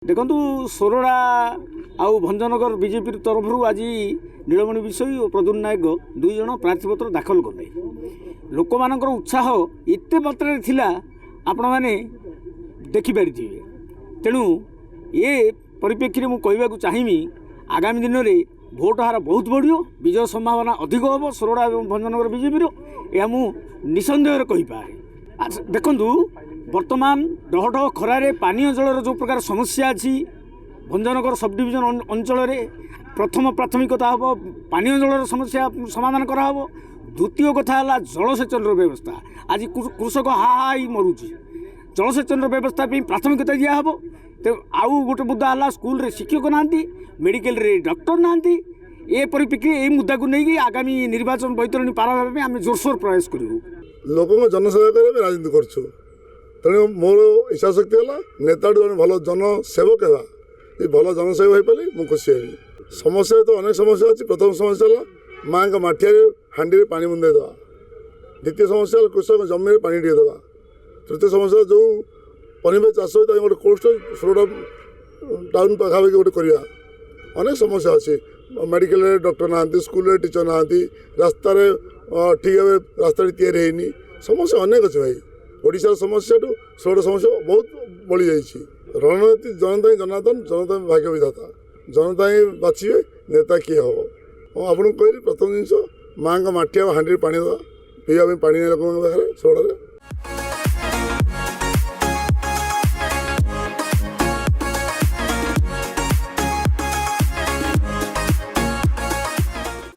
देखु सोरड़ा आउ भंजनगर बीजेपी तरफ आज नीलमणि विषय और प्रद्युम्न नायक दुई जन प्रार्थीपत्र दाखल कले लोक मान उत्साह एत मात्रा थिला आपण मैंने देखिपारि तेणु ये परिप्रेक्षी में कहवाक चाहिए आगामी दिन में भोट हार बहुत बढ़ियो विजय संभावना अधिक हम सोरड़ा और भंजनगर बीजेपी यह मुझे निसंदेह कहीपे। अच्छा देखु वर्तमान डहडह खरारे पानीय जलर जो प्रकार समस्या अच्छी भंजनगर सब डिविजन अंचल प्रथम प्राथमिकता हम पानीय जलर समस्या समाधान कराहब। द्वितीय कथा है जलसेचन व्यवस्था आज कृषक हाई मरुची जलसेचन व्यवस्था प्राथमिकता दिहब। तो आउ गोटे मुद्दा है स्कूल रे शिक्षक ना मेडिकल रे डॉक्टर ना ए परिप्रेक्षी यही मुद्दा को लेकिन आगामी निर्वाचन बैतरणी पार होगा आम जोरसोर प्रयास करूँ। लोक जनसेवा करने राजनीति करूँ तेणु मोर इच्छा शक्ति है नेता जन भल जनसेवक है भल जनसेवक हो पारे मुझे खुशी हेबी। समस्या तो अनेक समस्या अच्छी। प्रथम समस्या है माँ का मटिया हांडी पानी मुंदे देवा। द्वितीय समस्या कृषक जमी पानी टे देवा। तृतीय समस्या जो पनीपरिया चाष हो गोटे कोल्ड स्टोरेज सोरड़ा टाउन पाखापाखि गोटे करवा। अनेक समस्या अच्छी मेडिकल डॉक्टर ना स्कूल टीचर ना रास्तार ठीक भाव रास्ता या समस्या अनेक अच्छे भाई। ओडिशार समस्या टू सोरड़ा समस्या बहुत बढ़ी जाइए। रणनीति जनता ही जनार्दन जनता भाग्य विधाता जनता ही बाछे नेता किए हम। आपको कहली प्रथम जिनस माँ का मटिया हांडी पानी देवा पीवा पानी लोक पाखे सोरड़ा